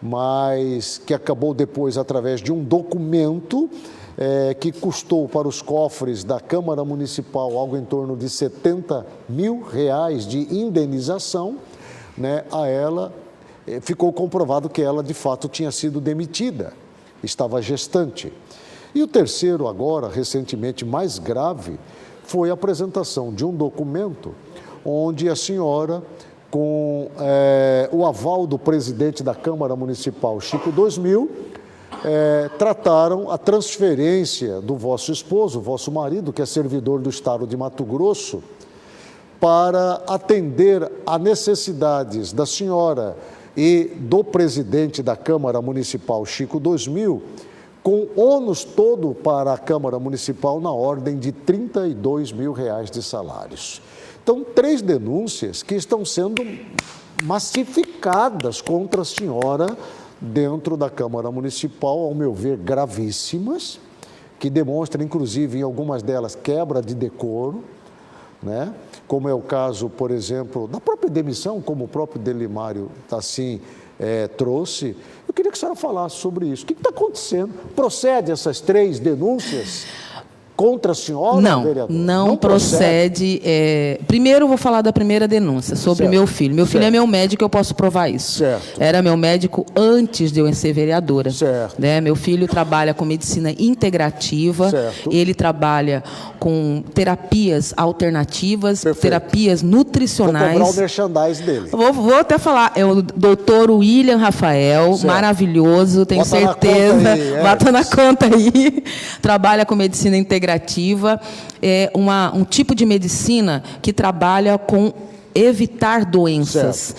Speaker 1: mas que acabou depois através de um documento que custou para os cofres da Câmara Municipal algo em torno de R$70 mil de indenização, né, a ela ficou comprovado que ela de fato tinha sido demitida, estava gestante. E o terceiro agora, recentemente mais grave, foi a apresentação de um documento onde a senhora, com o aval do presidente da Câmara Municipal, Chico 2000, trataram a transferência do vosso esposo, vosso marido, que é servidor do Estado de Mato Grosso, para atender a necessidades da senhora e do presidente da Câmara Municipal, Chico 2000, com ônus todo para a Câmara Municipal na ordem de R$32 mil de salários. Então, 3 denúncias que estão sendo massificadas contra a senhora dentro da Câmara Municipal, ao meu ver, gravíssimas, que demonstram, inclusive, em algumas delas, quebra de decoro, né? Como é o caso, por exemplo, da própria demissão, como o próprio Dilemário assim trouxe. Eu queria que a senhora falasse sobre isso. O que está acontecendo? Procede essas 3 denúncias contra a senhora, vereador?
Speaker 2: Não procede. Primeiro, eu vou falar da primeira denúncia, sobre meu filho. Meu filho é meu médico, eu posso provar isso.
Speaker 1: Certo.
Speaker 2: Era meu médico antes de eu ser vereadora.
Speaker 1: Certo.
Speaker 2: Né? Meu filho trabalha com medicina integrativa.
Speaker 1: Certo.
Speaker 2: Ele trabalha com terapias alternativas,
Speaker 1: Perfeito.
Speaker 2: Terapias nutricionais.
Speaker 1: Vou cobrar o merchandise dele.
Speaker 2: Vou até falar, é o doutor William Rafael,
Speaker 1: certo.
Speaker 2: Maravilhoso, tenho
Speaker 1: Bota
Speaker 2: certeza.
Speaker 1: Na conta aí,
Speaker 2: bota na conta aí. Trabalha com medicina integrativa, é um tipo de medicina que trabalha com evitar doenças,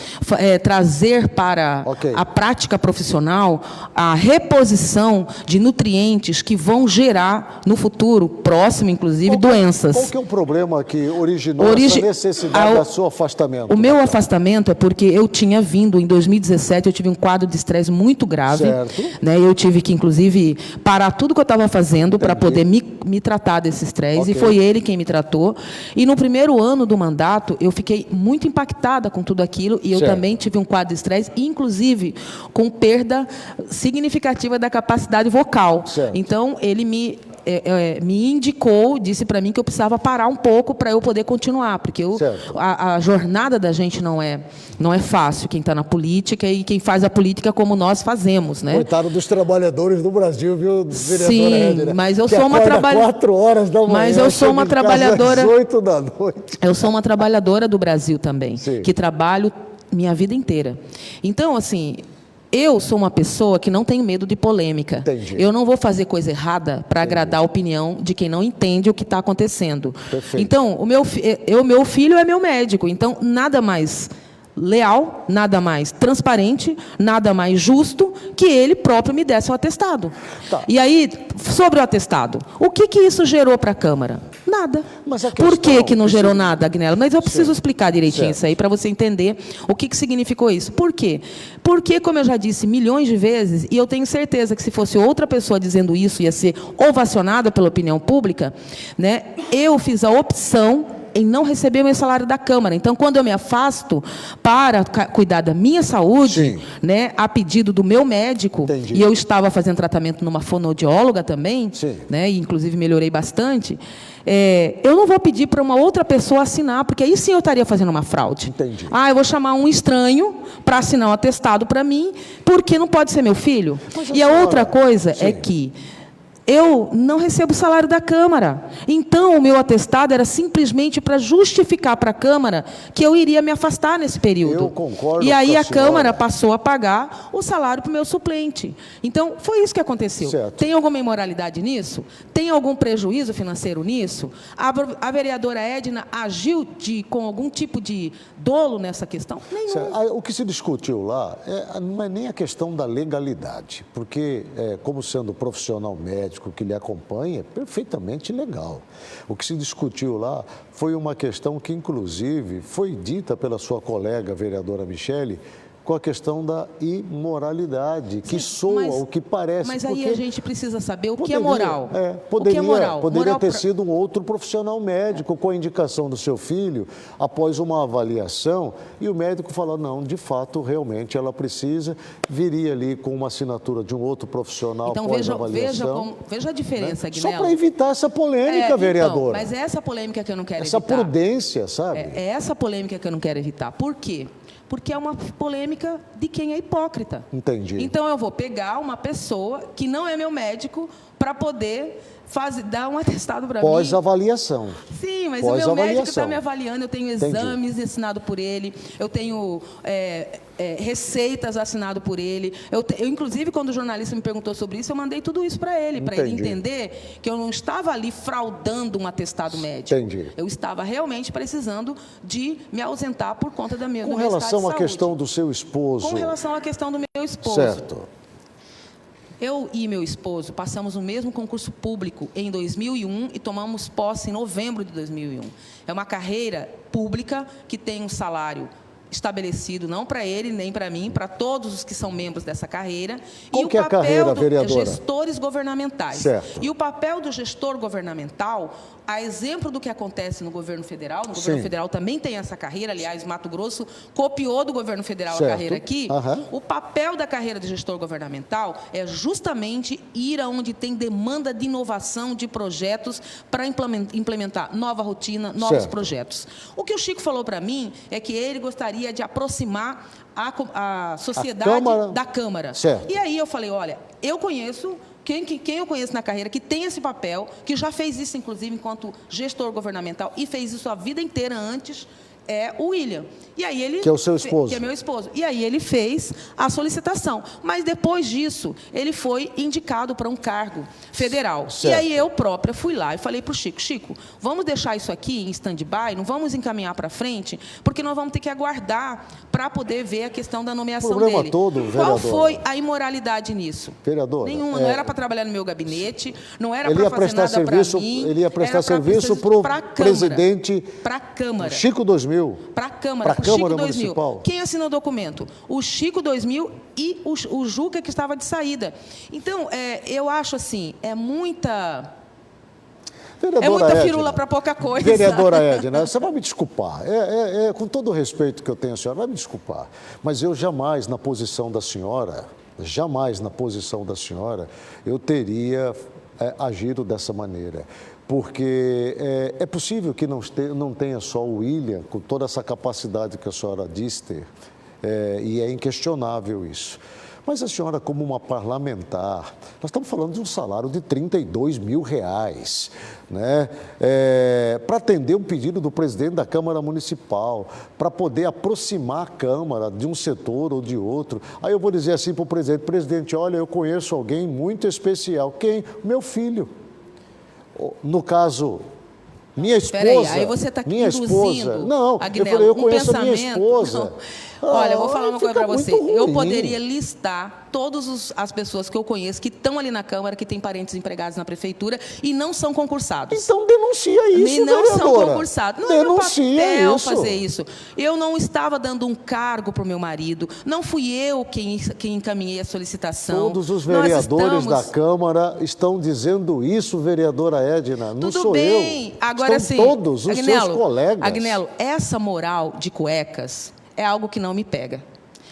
Speaker 2: trazer para a prática profissional a reposição de nutrientes que vão gerar no futuro próximo, inclusive, doenças.
Speaker 1: Qual que é o problema que originou essa necessidade do seu afastamento?
Speaker 2: O meu afastamento é porque eu tinha vindo, em 2017, eu tive um quadro de estresse muito grave.
Speaker 1: Certo.
Speaker 2: Né, eu tive que, inclusive, parar tudo que eu estava fazendo para poder me tratar desse estresse, e foi ele quem me tratou. E no primeiro ano do mandato, eu fiquei muito impactada com tudo aquilo, e eu também tive um quadro de estresse, inclusive com perda significativa da capacidade vocal. Então, ele me indicou, disse para mim que eu precisava parar um pouco para eu poder continuar, porque a jornada da gente não é fácil, quem está na política e quem faz a política como nós fazemos, né?
Speaker 1: Coitado dos trabalhadores do Brasil, viu, vereadora
Speaker 2: Sim,
Speaker 1: Edna?
Speaker 2: mas eu sou uma trabalhadora.
Speaker 1: 4 horas da manhã.
Speaker 2: Mas eu sou uma trabalhadora.
Speaker 1: Às 8 da noite.
Speaker 2: Eu sou uma trabalhadora do Brasil também,
Speaker 1: Sim.
Speaker 2: que trabalho minha vida inteira. Então, assim, eu sou uma pessoa que não tenho medo de polêmica.
Speaker 1: Entendi.
Speaker 2: Eu não vou fazer coisa errada para agradar a opinião de quem não entende o que está acontecendo.
Speaker 1: Perfeito.
Speaker 2: Então, o meu filho é meu médico. Então, nada mais leal, nada mais transparente, nada mais justo que ele próprio me desse um atestado. E aí, sobre o atestado, o que isso gerou para a Câmara? Nada.
Speaker 1: Mas
Speaker 2: Por que não gerou nada, Agnella? Mas eu preciso explicar direitinho isso aí para você entender o que significou isso. Por quê? Porque, como eu já disse milhões de vezes, e eu tenho certeza que se fosse outra pessoa dizendo isso, ia ser ovacionada pela opinião pública, né? Eu fiz a opção em não receber o meu salário da Câmara. Então, quando eu me afasto para cuidar da minha saúde, né, a pedido do meu médico, e eu estava fazendo tratamento numa fonoaudióloga também, né, e inclusive melhorei bastante, eu não vou pedir para uma outra pessoa assinar, porque aí sim eu estaria fazendo uma fraude. Eu vou chamar um estranho para assinar um atestado para mim, porque não pode ser meu filho. E a outra coisa é que eu não recebo salário da Câmara. Então, o meu atestado era simplesmente para justificar para a Câmara que eu iria me afastar nesse período.
Speaker 1: Eu concordo
Speaker 2: e aí
Speaker 1: com
Speaker 2: a Câmara passou a pagar o salário para o meu suplente. Então, foi isso que aconteceu.
Speaker 1: Certo.
Speaker 2: Tem alguma imoralidade nisso? Tem algum prejuízo financeiro nisso? A vereadora Edna agiu com algum tipo de dolo nessa questão? Nenhum.
Speaker 1: O que se discutiu lá não é nem a questão da legalidade, porque, como sendo profissional médico que lhe acompanha, é perfeitamente legal. O que se discutiu lá foi uma questão que, inclusive, foi dita pela sua colega, a vereadora Michele, com a questão da imoralidade, que soa, o que parece.
Speaker 2: Mas aí a gente precisa saber o que é
Speaker 1: moral.
Speaker 2: Poderia,
Speaker 1: Poderia ter sido um outro profissional médico com a indicação do seu filho, após uma avaliação, e o médico falou, não, de fato, realmente ela precisa, viria ali com uma assinatura de um outro profissional
Speaker 2: então,
Speaker 1: após a avaliação.
Speaker 2: Veja a diferença,
Speaker 1: né?
Speaker 2: Agnello.
Speaker 1: Só para evitar essa polêmica, vereadora.
Speaker 2: Mas é essa polêmica que eu não quero
Speaker 1: evitar. Essa prudência, sabe?
Speaker 2: É essa polêmica que eu não quero evitar. Por quê? Porque é uma polêmica de quem é hipócrita.
Speaker 1: Entendi.
Speaker 2: Então, eu vou pegar uma pessoa que não é meu médico para poder dar um atestado para mim.
Speaker 1: Pós-avaliação.
Speaker 2: Sim, mas o meu médico está me avaliando, eu tenho exames assinados por ele, eu tenho receitas assinadas por ele. Eu, inclusive, quando o jornalista me perguntou sobre isso, eu mandei tudo isso para ele entender que eu não estava ali fraudando um atestado médico.
Speaker 1: Entendi.
Speaker 2: Eu estava realmente precisando de me ausentar por conta da minha
Speaker 1: Com relação à questão do seu esposo.
Speaker 2: Com relação à questão do meu esposo.
Speaker 1: Certo.
Speaker 2: Eu e meu esposo passamos o mesmo concurso público em 2001 e tomamos posse em novembro de 2001. É uma carreira pública que tem um salário estabelecido, não para ele, nem para mim, para todos os que são membros dessa carreira.
Speaker 1: Qual que é a carreira, vereadora?
Speaker 2: Gestores governamentais.
Speaker 1: Certo.
Speaker 2: E o papel do gestor governamental, a exemplo do que acontece no governo federal, no governo federal também tem essa carreira, aliás, Mato Grosso copiou do governo federal a carreira aqui. O papel da carreira de gestor governamental é justamente ir aonde tem demanda de inovação, de projetos, para implementar nova rotina, novos projetos. O que o Chico falou para mim é que ele gostaria de aproximar a sociedade da Câmara.
Speaker 1: Certo.
Speaker 2: E aí eu falei, olha, eu conheço... Quem eu conheço na carreira que tem esse papel, que já fez isso, inclusive, enquanto gestor governamental, e fez isso a vida inteira antes, é o William. E aí ele,
Speaker 1: que é o seu esposo.
Speaker 2: Que é meu esposo. E aí ele fez a solicitação. Mas depois disso, ele foi indicado para um cargo federal.
Speaker 1: Certo.
Speaker 2: E aí eu própria fui lá e falei para o Chico, Chico, vamos deixar isso aqui em stand-by, não vamos encaminhar para frente, porque nós vamos ter que aguardar para poder ver a questão da nomeação dele.
Speaker 1: O problema todo, vereadora.
Speaker 2: Qual foi a imoralidade nisso?
Speaker 1: Vereadora.
Speaker 2: Nenhuma. Não era para trabalhar no meu gabinete, não era para fazer nada para mim.
Speaker 1: Ele ia prestar serviço para o presidente...
Speaker 2: Para a Câmara.
Speaker 1: Chico 2000.
Speaker 2: Para a Câmara, para o Chico 2000. Quem assinou o documento? O Chico 2000 e o Juca, que estava de saída. Então, eu acho assim, é muita firula para pouca coisa.
Speaker 1: Vereadora Edna, você vai me desculpar. Com todo o respeito que eu tenho à senhora, vai me desculpar. Mas eu jamais, na posição da senhora, eu teria agido dessa maneira. Porque é possível que não tenha só o William, com toda essa capacidade que a senhora diz ter, e é inquestionável isso. Mas a senhora, como uma parlamentar, nós estamos falando de um salário de R$32 mil, né? Para atender um pedido do presidente da Câmara Municipal, para poder aproximar a Câmara de um setor ou de outro. Aí eu vou dizer assim para o presidente, presidente, olha, eu conheço alguém muito especial. Quem? Meu filho. No caso, minha esposa...
Speaker 2: Aí você está
Speaker 1: induzindo, não, Agnello, eu falei, eu conheço a minha esposa.
Speaker 2: Olha, eu vou falar uma coisa para você.
Speaker 1: Ruim.
Speaker 2: Eu poderia listar todas as pessoas que eu conheço que estão ali na Câmara, que têm parentes empregados na Prefeitura e não são concursados.
Speaker 1: Então denuncia isso,
Speaker 2: e não
Speaker 1: vereadora.
Speaker 2: São concursados. Não
Speaker 1: denuncia
Speaker 2: é meu papel
Speaker 1: isso.
Speaker 2: fazer isso. Eu não estava dando um cargo para o meu marido. Não fui eu quem encaminhei a solicitação.
Speaker 1: Todos os vereadores da Câmara estão dizendo isso, vereadora Edna. Não sou eu. Tudo bem.
Speaker 2: Agora
Speaker 1: sim.
Speaker 2: Estão
Speaker 1: todos os seus colegas.
Speaker 2: Agnello, essa moral de cuecas é algo que não me pega.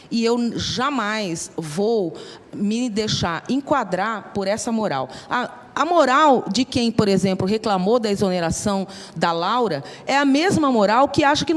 Speaker 2: E eu jamais vou me deixar enquadrar por essa moral. A moral de quem, por exemplo, reclamou da exoneração da Laura é a mesma moral que acha que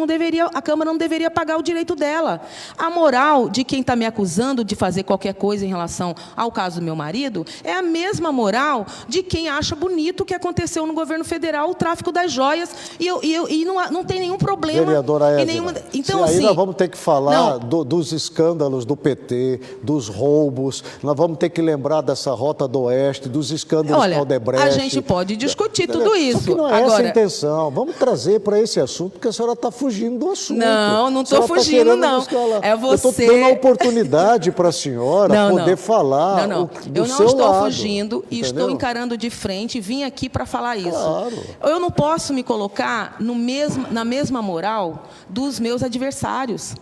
Speaker 2: a Câmara não deveria pagar o direito dela. A moral de quem está me acusando de fazer qualquer coisa em relação ao caso do meu marido é a mesma moral de quem acha bonito o que aconteceu no governo federal, o tráfico das joias, e não tem nenhum problema.
Speaker 1: Vereadora Edna,
Speaker 2: então,
Speaker 1: aí
Speaker 2: assim,
Speaker 1: nós vamos ter que falar dos escândalos do PT, dos roubos, nós vamos ter que lembrar dessa Rota do Oeste, dos escândalos da Odebrecht.
Speaker 2: A gente pode discutir tudo isso.
Speaker 1: Só que não é essa a intenção. Vamos trazer para esse assunto, porque a senhora está fugindo do assunto.
Speaker 2: Não estou fugindo, não. É você...
Speaker 1: Eu estou dando a oportunidade para a senhora poder falar do
Speaker 2: eu não
Speaker 1: seu
Speaker 2: estou
Speaker 1: lado,
Speaker 2: fugindo e estou encarando de frente e vim aqui para falar isso.
Speaker 1: Claro.
Speaker 2: Eu não posso me colocar na mesma moral dos meus adversários.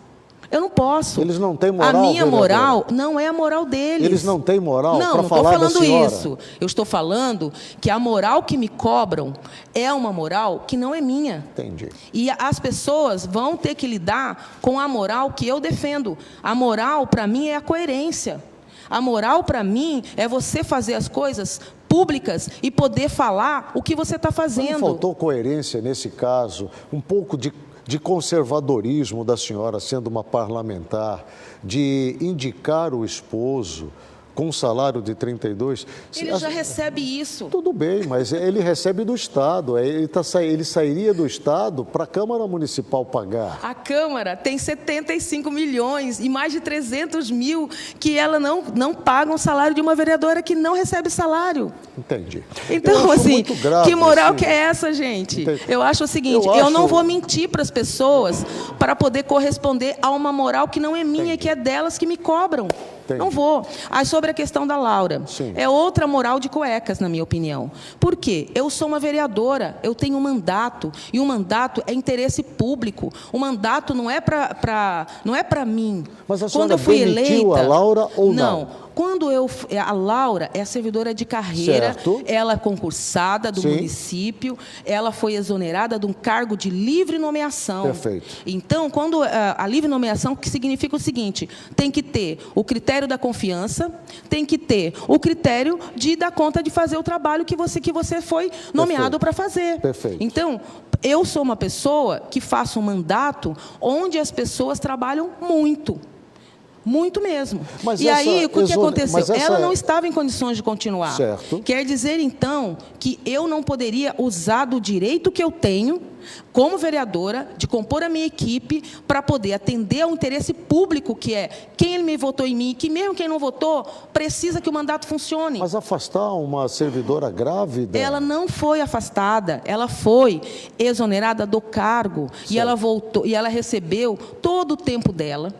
Speaker 2: Eu não posso.
Speaker 1: Eles não têm moral,
Speaker 2: a minha
Speaker 1: vereadora?
Speaker 2: Moral não é a moral deles.
Speaker 1: Eles não têm moral para falar da senhora?
Speaker 2: Não, não estou falando isso. Eu estou falando que a moral que me cobram é uma moral que não é minha.
Speaker 1: Entendi.
Speaker 2: E as pessoas vão ter que lidar com a moral que eu defendo. A moral, para mim, é a coerência. A moral, para mim, é você fazer as coisas públicas e poder falar o que você está fazendo.
Speaker 1: Não faltou coerência nesse caso? Um pouco de conservadorismo da senhora, sendo uma parlamentar, de indicar o esposo com um salário de 32...
Speaker 2: Ele já recebe isso.
Speaker 1: Tudo bem, mas ele recebe do Estado. Ele sairia do Estado para a Câmara Municipal pagar.
Speaker 2: A Câmara tem 75 milhões e mais de 300 mil que ela não paga um salário de uma vereadora que não recebe salário.
Speaker 1: Entendi.
Speaker 2: Então, assim, que moral que é essa, gente?
Speaker 1: Entendi.
Speaker 2: Eu acho o seguinte, eu não vou mentir para as pessoas para poder corresponder a uma moral que não é minha, que é delas que me cobram.
Speaker 1: Entendi.
Speaker 2: Não vou. Aí, sobre a questão da Laura, é outra moral de cuecas, na minha opinião. Por quê? Eu sou uma vereadora, eu tenho um mandato, e o mandato é interesse público. O mandato não é para mim.
Speaker 1: Mas a senhora demitiu a Laura ou não?
Speaker 2: A Laura é servidora de carreira,
Speaker 1: certo.
Speaker 2: Ela é concursada do município, ela foi exonerada de um cargo de livre nomeação.
Speaker 1: Perfeito.
Speaker 2: Então, quando a livre nomeação, que significa o seguinte, tem que ter o critério da confiança, tem que ter o critério de dar conta de fazer o trabalho que você foi nomeado para fazer.
Speaker 1: Perfeito.
Speaker 2: Então, eu sou uma pessoa que faço um mandato onde as pessoas trabalham muito. Muito mesmo. E aí, o que aconteceu? Ela não estava em condições de continuar.
Speaker 1: Certo.
Speaker 2: Quer dizer, então, que eu não poderia usar do direito que eu tenho, como vereadora, de compor a minha equipe para poder atender ao interesse público, que é quem ele me votou em mim, que mesmo quem não votou, precisa que o mandato funcione.
Speaker 1: Mas afastar uma servidora grávida?
Speaker 2: Ela não foi afastada, ela foi exonerada do cargo. E ela voltou, e ela recebeu todo o tempo dela,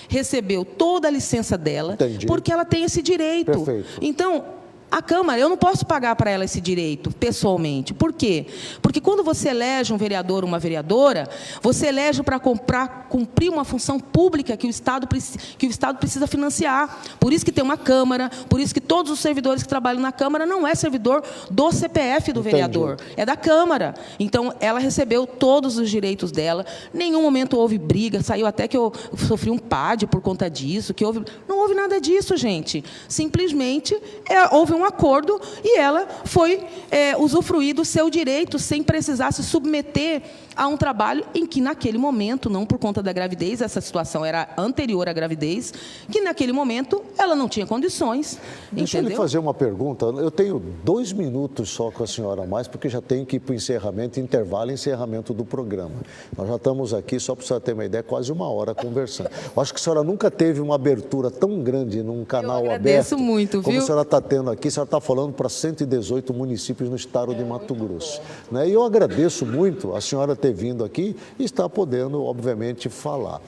Speaker 2: recebeu toda a licença dela,
Speaker 1: entendi,
Speaker 2: porque ela tem esse direito.
Speaker 1: Perfeito.
Speaker 2: Então, a Câmara, eu não posso pagar para ela esse direito, pessoalmente. Por quê? Porque quando você elege um vereador ou uma vereadora, você elege para cumprir uma função pública que o Estado precisa financiar. Por isso que tem uma Câmara, por isso que todos os servidores que trabalham na Câmara não é servidor do CPF do vereador, é da Câmara. Então, ela recebeu todos os direitos dela, em nenhum momento houve briga, saiu até que eu sofri um PAD por conta disso, não houve nada disso, gente. Simplesmente houve um acordo e ela foi usufruir do seu direito sem precisar se submeter a um trabalho em que, naquele momento, não por conta da gravidez, essa situação era anterior à gravidez, que, naquele momento, ela não tinha condições.
Speaker 1: Deixa eu lhe fazer uma pergunta. Eu tenho 2 minutos só com a senhora a mais, porque já tenho que ir para o encerramento, intervalo e encerramento do programa. Nós já estamos aqui, só para a senhora ter uma ideia, quase 1 hora conversando. Eu acho que a senhora nunca teve uma abertura tão grande num canal aberto. Eu
Speaker 2: agradeço muito,
Speaker 1: como a senhora está tendo aqui. A senhora está falando para 118 municípios no estado de Mato Grosso. Né? E eu agradeço muito a senhora ter vindo aqui e estar podendo, obviamente, falar.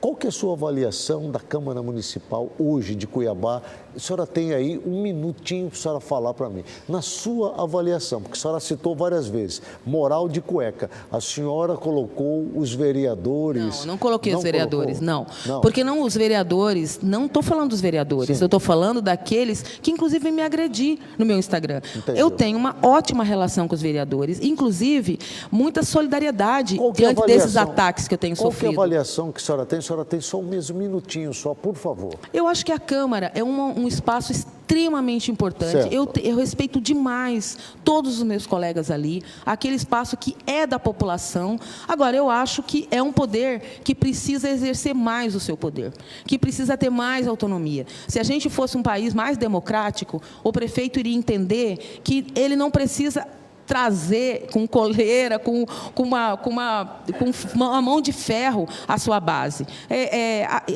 Speaker 1: Qual que é a sua avaliação da Câmara Municipal hoje de Cuiabá? A senhora tem aí 1 minutinho para a senhora falar para mim. Na sua avaliação, porque a senhora citou várias vezes, moral de cueca. A senhora colocou os vereadores...
Speaker 2: Não coloquei os vereadores, não. Porque os vereadores, não estou falando dos vereadores, eu estou falando daqueles que, inclusive, vêm me agredir no meu Instagram.
Speaker 1: Entendeu?
Speaker 2: Eu tenho uma ótima relação com os vereadores, inclusive, muita solidariedade diante desses ataques que eu tenho sofrido.
Speaker 1: Qual que é a avaliação que a senhora tem? A senhora tem só um minutinho só, por favor.
Speaker 2: Eu acho que a Câmara é um espaço extremamente importante. Eu respeito demais todos os meus colegas ali, aquele espaço que é da população. Agora, eu acho que é um poder que precisa exercer mais o seu poder, que precisa ter mais autonomia. Se a gente fosse um país mais democrático, o prefeito iria entender que ele não precisa trazer com coleira, com uma mão de ferro a sua base.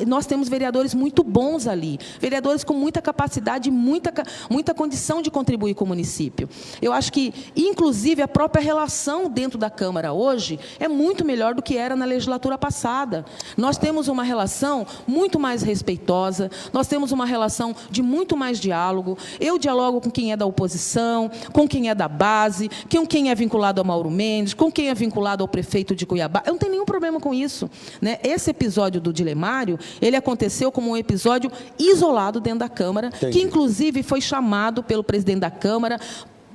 Speaker 2: Nós temos vereadores muito bons ali, vereadores com muita capacidade, muita condição de contribuir com o município. Eu acho que, inclusive, a própria relação dentro da Câmara hoje é muito melhor do que era na legislatura passada. Nós temos uma relação muito mais respeitosa, nós temos uma relação de muito mais diálogo. Eu dialogo com quem é da oposição, com quem é da base, com quem é vinculado a Mauro Mendes, com quem é vinculado ao prefeito de Cuiabá. Eu não tenho nenhum problema com isso, né? Esse episódio do Dilemário, ele aconteceu como um episódio isolado dentro da Câmara, que inclusive foi chamado pelo presidente da Câmara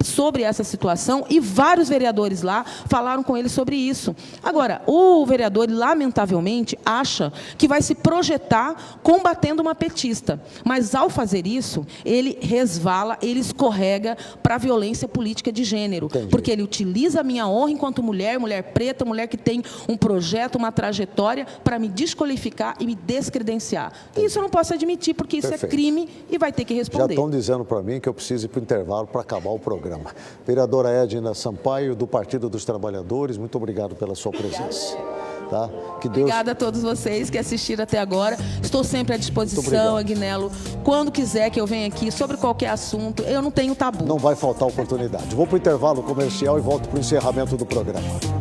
Speaker 2: sobre essa situação, e vários vereadores lá falaram com ele sobre isso. Agora, o vereador, lamentavelmente, acha que vai se projetar combatendo uma petista, mas, ao fazer isso, ele resvala, ele escorrega para a violência política de gênero, porque ele utiliza a minha honra enquanto mulher, mulher preta, mulher que tem um projeto, uma trajetória, para me desqualificar e me descredenciar. E isso eu não posso admitir, porque isso é crime e vai ter que responder.
Speaker 1: Já estão dizendo para mim que eu preciso ir para o intervalo para acabar o programa. Vereadora Edna Sampaio, do Partido dos Trabalhadores, muito obrigado pela sua presença. Tá? Que Deus...
Speaker 2: Obrigada a todos vocês que assistiram até agora. Estou sempre à disposição, Agnello. Quando quiser que eu venha aqui sobre qualquer assunto, eu não tenho tabu.
Speaker 1: Não vai faltar oportunidade. Vou para o intervalo comercial e volto para o encerramento do programa.